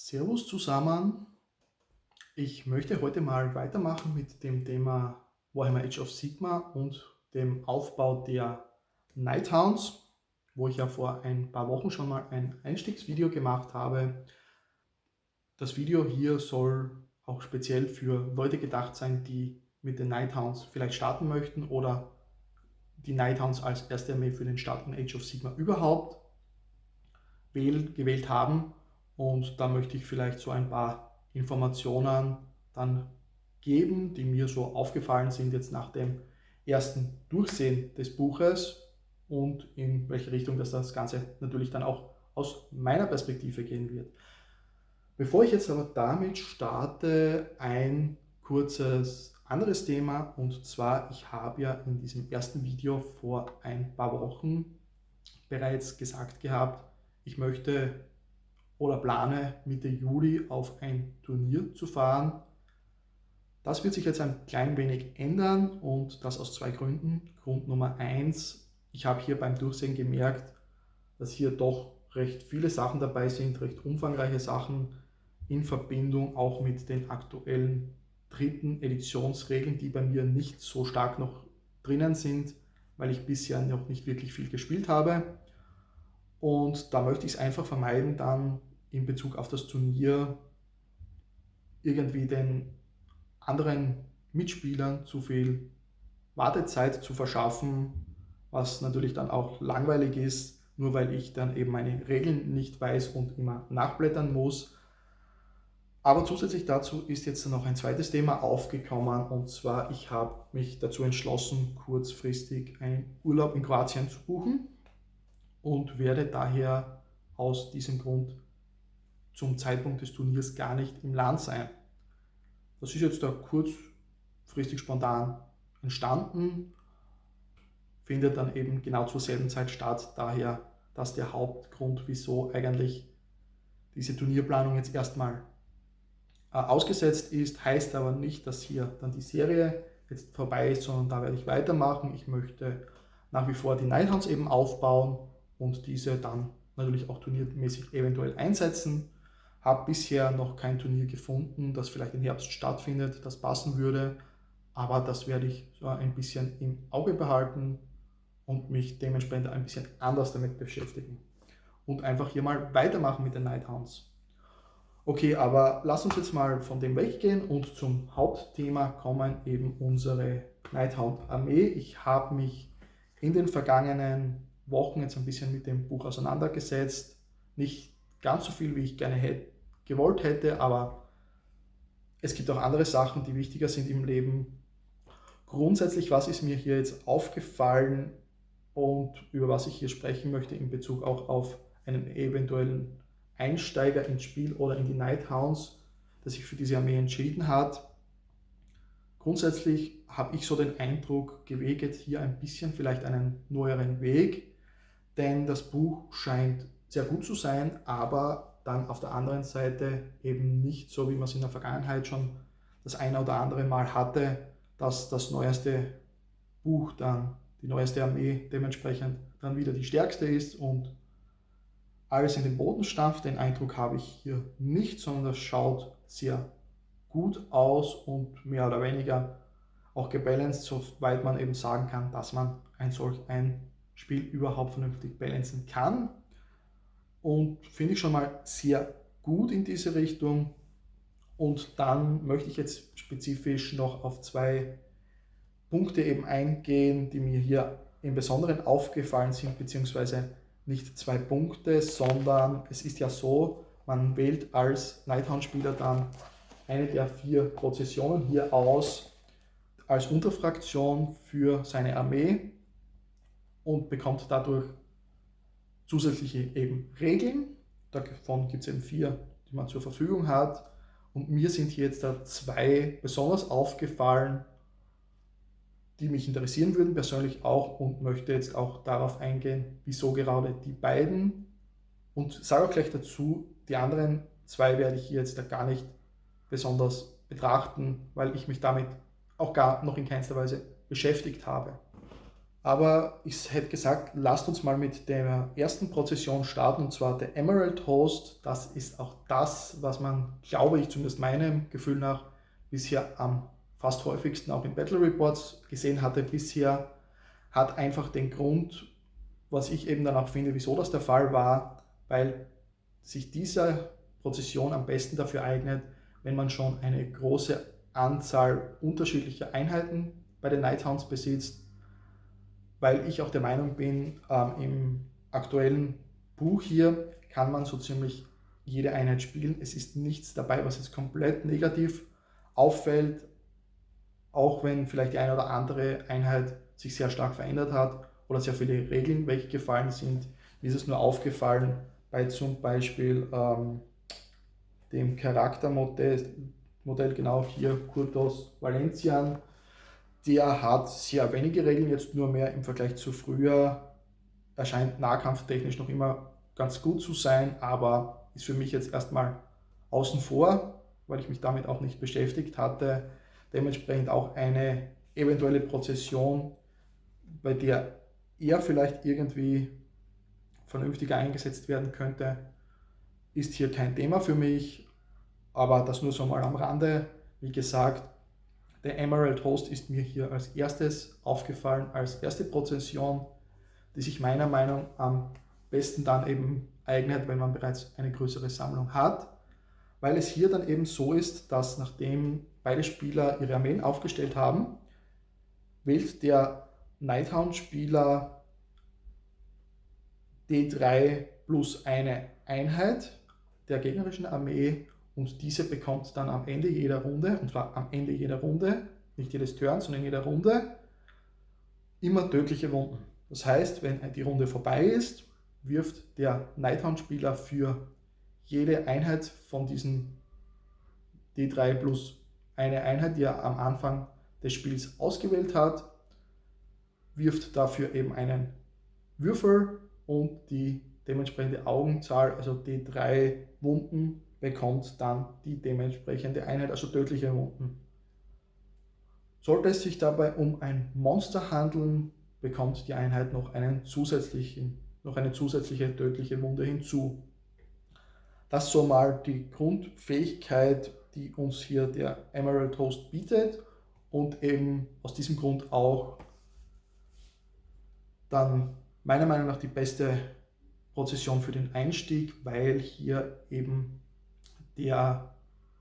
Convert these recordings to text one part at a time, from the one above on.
Servus zusammen. Ich möchte heute mal weitermachen mit dem Thema Warhammer Age of Sigmar und dem Aufbau der Nighthounds, wo ich ja vor ein paar Wochen schon mal ein Einstiegsvideo gemacht habe. Das Video hier soll auch speziell für Leute gedacht sein, die mit den Nighthounds vielleicht starten möchten oder die Nighthounds als erste Armee für den Start in Age of Sigmar überhaupt gewählt haben. Und da möchte ich vielleicht so ein paar Informationen dann geben, die mir so aufgefallen sind jetzt nach dem ersten Durchsehen des Buches und in welche Richtung das Ganze natürlich dann auch aus meiner Perspektive gehen wird. Bevor ich jetzt aber damit starte, ein kurzes anderes Thema, und zwar, ich habe ja in diesem ersten Video vor ein paar Wochen bereits gesagt gehabt, ich möchte oder plane Mitte Juli auf ein Turnier zu fahren. Das wird sich jetzt ein klein wenig ändern, und das aus zwei Gründen. Grund Nummer eins: ich habe hier beim Durchsehen gemerkt, dass hier doch recht viele Sachen dabei sind, recht umfangreiche Sachen in Verbindung auch mit den aktuellen dritten Editionsregeln, die bei mir nicht so stark noch drinnen sind, weil ich bisher noch nicht wirklich viel gespielt habe. Und da möchte ich es einfach vermeiden, dann in Bezug auf das Turnier irgendwie den anderen Mitspielern zu viel Wartezeit zu verschaffen, was natürlich dann auch langweilig ist, nur weil ich dann eben meine Regeln nicht weiß und immer nachblättern muss. Aber zusätzlich dazu ist jetzt noch ein zweites Thema aufgekommen, und zwar, ich habe mich dazu entschlossen, kurzfristig einen Urlaub in Kroatien zu buchen und werde daher aus diesem Grund zum Zeitpunkt des Turniers gar nicht im Land sein. Das ist jetzt da kurzfristig spontan entstanden, findet dann eben genau zur selben Zeit statt, daher das der Hauptgrund, wieso eigentlich diese Turnierplanung jetzt erstmal ausgesetzt ist. Heißt aber nicht, dass hier dann die Serie jetzt vorbei ist, sondern da werde ich weitermachen. Ich möchte nach wie vor die Nighthounds eben aufbauen und diese dann natürlich auch turniermäßig eventuell einsetzen. Habe bisher noch kein Turnier gefunden, das vielleicht im Herbst stattfindet, das passen würde, aber das werde ich so ein bisschen im Auge behalten und mich dementsprechend ein bisschen anders damit beschäftigen und einfach hier mal weitermachen mit den Nighthounds. Okay, aber lass uns jetzt mal von dem weggehen und zum Hauptthema kommen, eben unsere Nighthound-Armee. Ich habe mich in den vergangenen Wochen jetzt ein bisschen mit dem Buch auseinandergesetzt. Nicht ganz so viel, wie ich gerne gewollt hätte, aber es gibt auch andere Sachen, die wichtiger sind im Leben. Grundsätzlich, was ist mir hier jetzt aufgefallen und über was ich hier sprechen möchte in Bezug auch auf einen eventuellen Einsteiger ins Spiel oder in die Nighthounds, der sich für diese Armee entschieden hat. Grundsätzlich habe ich so den Eindruck, geht hier ein bisschen vielleicht einen neueren Weg, denn das Buch scheint sehr gut zu sein, aber dann auf der anderen Seite eben nicht so, wie man es in der Vergangenheit schon das eine oder andere Mal hatte, dass das neueste Buch dann, die neueste Armee dementsprechend dann wieder die stärkste ist und alles in den Boden stampft. Den Eindruck habe ich hier nicht, sondern das schaut sehr gut aus und mehr oder weniger auch gebalanced, soweit man eben sagen kann, dass man solch ein Spiel überhaupt vernünftig balancen kann. Und finde ich schon mal sehr gut in diese Richtung. Und dann möchte ich jetzt spezifisch noch auf zwei Punkte eben eingehen, die mir hier im Besonderen aufgefallen sind, beziehungsweise nicht zwei Punkte, sondern es ist ja so, man wählt als Nighthound-Spieler dann eine der 4 Prozessionen hier aus als Unterfraktion für seine Armee und bekommt dadurch zusätzliche eben Regeln. Davon gibt es eben 4, die man zur Verfügung hat. Und mir sind hier jetzt da 2 besonders aufgefallen, die mich interessieren würden, persönlich auch, und möchte jetzt auch darauf eingehen, wieso gerade die beiden. Und sage auch gleich dazu, die anderen 2 werde ich hier jetzt da gar nicht besonders betrachten, weil ich mich damit auch gar noch in keinster Weise beschäftigt habe. Aber ich hätte gesagt, lasst uns mal mit der ersten Prozession starten, und zwar der Emerald Host. Das ist auch das, was man, glaube ich, zumindest meinem Gefühl nach, bisher am fast häufigsten auch in Battle Reports gesehen hatte. Bisher hat einfach den Grund, was ich eben dann auch finde, wieso das der Fall war, weil sich diese Prozession am besten dafür eignet, wenn man schon eine große Anzahl unterschiedlicher Einheiten bei den Nighthounds besitzt, weil ich auch der Meinung bin, im aktuellen Buch hier kann man so ziemlich jede Einheit spielen. Es ist nichts dabei, was jetzt komplett negativ auffällt, auch wenn vielleicht die eine oder andere Einheit sich sehr stark verändert hat oder sehr viele Regeln weggefallen sind. Mir ist es nur aufgefallen bei zum Beispiel dem Charaktermodell, genau hier Kurtos Valentian. Der hat sehr wenige Regeln, jetzt nur mehr im Vergleich zu früher. Erscheint nahkampftechnisch noch immer ganz gut zu sein, aber ist für mich jetzt erstmal außen vor, weil ich mich damit auch nicht beschäftigt hatte. Dementsprechend auch eine eventuelle Prozession, bei der er vielleicht irgendwie vernünftiger eingesetzt werden könnte, ist hier kein Thema für mich, aber das nur so mal am Rande. Wie gesagt, der Emerald Host ist mir hier als erstes aufgefallen, als erste Prozession, die sich meiner Meinung nach am besten dann eben eignet, wenn man bereits eine größere Sammlung hat, weil es hier dann eben so ist, dass nachdem beide Spieler ihre Armeen aufgestellt haben, wählt der Nighthound-Spieler D3 plus eine Einheit der gegnerischen Armee und diese bekommt dann am Ende jeder Runde, und zwar am Ende jeder Runde, nicht jedes Turn, sondern jeder Runde, immer tödliche Wunden. Das heißt, wenn die Runde vorbei ist, wirft der Nighthound-Spieler für jede Einheit von diesen D3 plus eine Einheit, die er am Anfang des Spiels ausgewählt hat, wirft dafür eben einen Würfel und die dementsprechende Augenzahl, also D3 Wunden, bekommt dann die dementsprechende Einheit, also tödliche Wunden. Sollte es sich dabei um ein Monster handeln, bekommt die Einheit noch eine zusätzliche tödliche Wunde hinzu. Das ist so mal die Grundfähigkeit, die uns hier der Emerald Host bietet und eben aus diesem Grund auch dann meiner Meinung nach die beste Prozession für den Einstieg, weil hier eben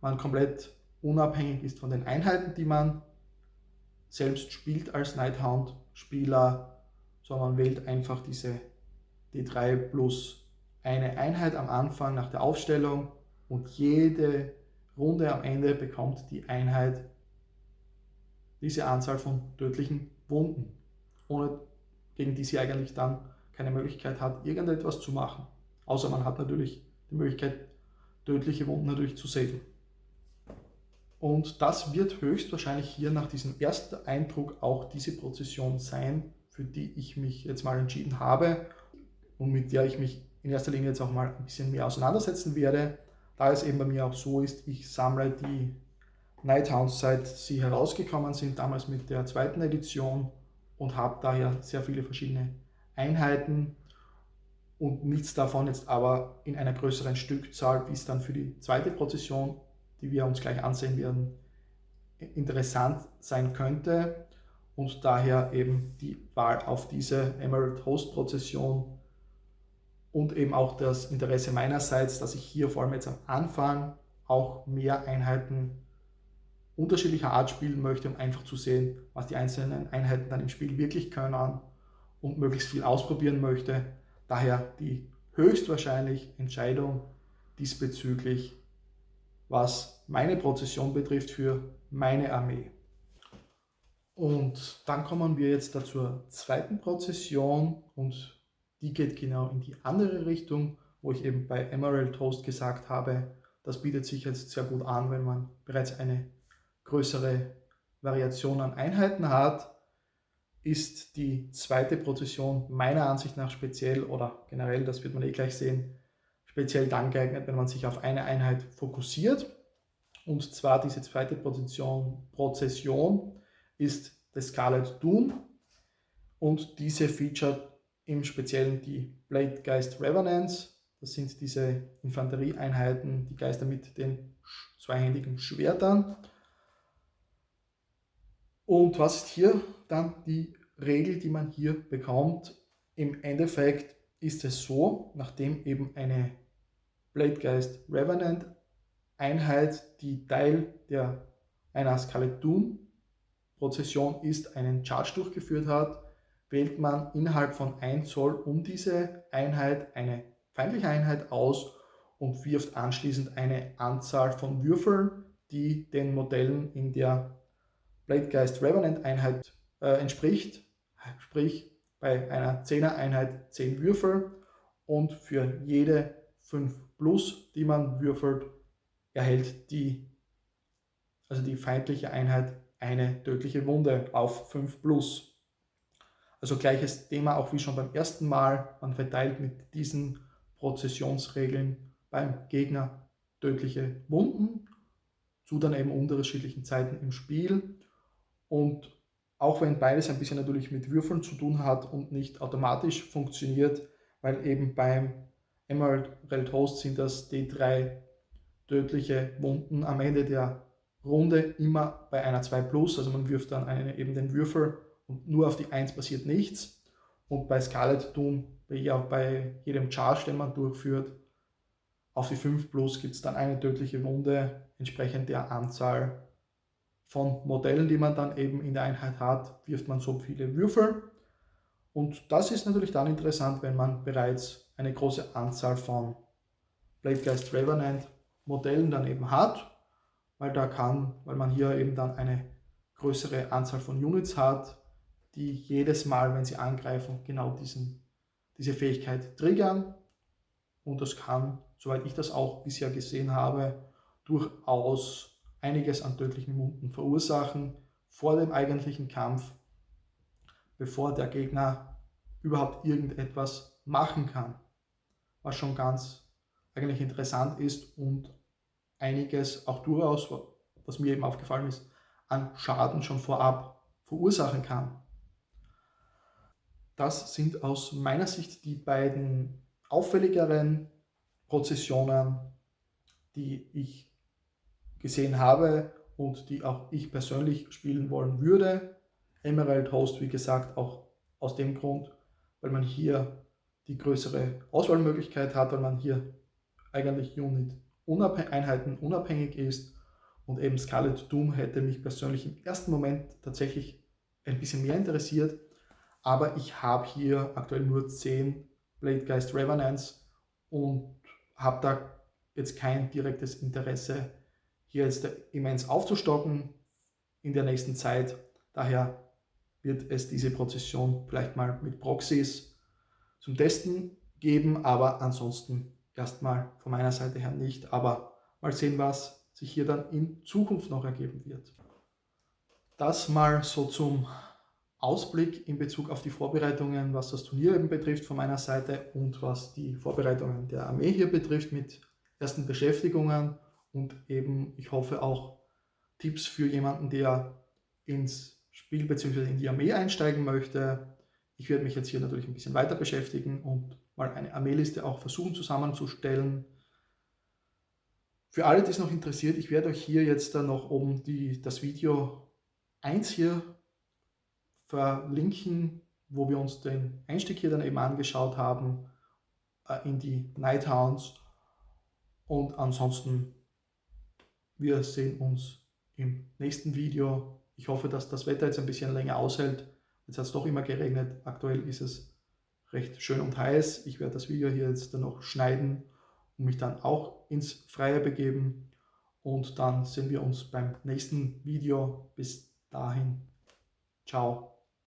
man komplett unabhängig ist von den Einheiten, die man selbst spielt als Nighthound-Spieler, sondern wählt einfach diese D3 plus eine Einheit am Anfang nach der Aufstellung und jede Runde am Ende bekommt die Einheit diese Anzahl von tödlichen Wunden, gegen die sie eigentlich dann keine Möglichkeit hat, irgendetwas zu machen. Außer man hat natürlich die Möglichkeit, tödliche Wunden natürlich zu saven. Und das wird höchstwahrscheinlich hier nach diesem ersten Eindruck auch diese Prozession sein, für die ich mich jetzt mal entschieden habe und mit der ich mich in erster Linie jetzt auch mal ein bisschen mehr auseinandersetzen werde, da es eben bei mir auch so ist, ich sammle die Nighthounds, seit sie herausgekommen sind, damals mit der zweiten Edition, und habe daher sehr viele verschiedene Einheiten und nichts davon jetzt aber in einer größeren Stückzahl, wie es dann für die zweite Prozession, die wir uns gleich ansehen werden, interessant sein könnte, und daher eben die Wahl auf diese Emerald Host Prozession und eben auch das Interesse meinerseits, dass ich hier vor allem jetzt am Anfang auch mehr Einheiten unterschiedlicher Art spielen möchte, um einfach zu sehen, was die einzelnen Einheiten dann im Spiel wirklich können und möglichst viel ausprobieren möchte. Daher die höchstwahrscheinlich Entscheidung diesbezüglich, was meine Prozession betrifft, für meine Armee. Und dann kommen wir jetzt da zur zweiten Prozession und die geht genau in die andere Richtung, wo ich eben bei Emerald Host gesagt habe, das bietet sich jetzt sehr gut an, wenn man bereits eine größere Variation an Einheiten hat, ist die zweite Prozession meiner Ansicht nach speziell oder generell, das wird man gleich sehen, speziell dann geeignet, wenn man sich auf eine Einheit fokussiert. Und zwar diese zweite Prozession ist The Scarlet Doom. Und diese featured im Speziellen die Bladegeist Revenants. Das sind diese Infanterieeinheiten, die Geister mit den zweihändigen Schwertern. Und was ist hier dann die Regel, die man hier bekommt? Im Endeffekt ist es so, nachdem eben eine Bladegeist Revenant Einheit, die Teil einer Scarlet Doom Prozession ist, einen Charge durchgeführt hat, wählt man innerhalb von 1 Zoll um diese Einheit eine feindliche Einheit aus und wirft anschließend eine Anzahl von Würfeln, die den Modellen in der Bladegeist Revenant Einheit entspricht, sprich bei einer 10er Einheit 10 Würfel, und für jede 5 plus, die man würfelt, erhält die feindliche Einheit eine tödliche Wunde auf 5 plus. Also gleiches Thema auch wie schon beim ersten Mal. Man verteilt mit diesen Prozessionsregeln beim Gegner tödliche Wunden zu dann eben unterschiedlichen Zeiten im Spiel. Und auch wenn beides ein bisschen natürlich mit Würfeln zu tun hat und nicht automatisch funktioniert, weil eben beim Emerald Host sind das D3 tödliche Wunden am Ende der Runde immer bei einer 2 plus, also man wirft dann eben den Würfel und nur auf die 1 passiert nichts. Und bei Scarlet Doom, bei jedem Charge, den man durchführt, auf die 5 plus gibt es dann eine tödliche Wunde, entsprechend der Anzahl von Modellen, die man dann eben in der Einheit hat, wirft man so viele Würfel. Und das ist natürlich dann interessant, wenn man bereits eine große Anzahl von Bladegeist Revenant Modellen dann eben hat, weil man hier eben dann eine größere Anzahl von Units hat, die jedes Mal, wenn sie angreifen, genau diese Fähigkeit triggern. Und das kann, soweit ich das auch bisher gesehen habe, durchaus einiges an tödlichen Wunden verursachen vor dem eigentlichen Kampf, bevor der Gegner überhaupt irgendetwas machen kann. Was schon ganz eigentlich interessant ist und einiges auch durchaus, was mir eben aufgefallen ist, an Schaden schon vorab verursachen kann. Das sind aus meiner Sicht die beiden auffälligeren Prozessionen, die ich gesehen habe und die auch ich persönlich spielen wollen würde. Emerald Host, wie gesagt, auch aus dem Grund, weil man hier die größere Auswahlmöglichkeit hat, weil man hier eigentlich Einheiten unabhängig ist, und eben Scarlet Doom hätte mich persönlich im ersten Moment tatsächlich ein bisschen mehr interessiert, aber ich habe hier aktuell nur 10 Bladegeist Revenants und habe da jetzt kein direktes Interesse, hier jetzt immens aufzustocken in der nächsten Zeit. Daher wird es diese Prozession vielleicht mal mit Proxys zum Testen geben, aber ansonsten erstmal von meiner Seite her nicht. Aber mal sehen, was sich hier dann in Zukunft noch ergeben wird. Das mal so zum Ausblick in Bezug auf die Vorbereitungen, was das Turnier eben betrifft von meiner Seite und was die Vorbereitungen der Armee hier betrifft mit ersten Beschäftigungen und eben, ich hoffe, auch Tipps für jemanden, der ins Spiel bzw. in die Armee einsteigen möchte. Ich werde mich jetzt hier natürlich ein bisschen weiter beschäftigen und mal eine Armeeliste auch versuchen zusammenzustellen. Für alle, die es noch interessiert, ich werde euch hier jetzt dann noch oben das Video 1 hier verlinken, wo wir uns den Einstieg hier dann eben angeschaut haben in die Nighthounds. Und ansonsten, wir sehen uns im nächsten Video. Ich hoffe, dass das Wetter jetzt ein bisschen länger aushält. Jetzt hat es doch immer geregnet. Aktuell ist es recht schön und heiß. Ich werde das Video hier jetzt dann noch schneiden und mich dann auch ins Freie begeben. Und dann sehen wir uns beim nächsten Video. Bis dahin. Ciao.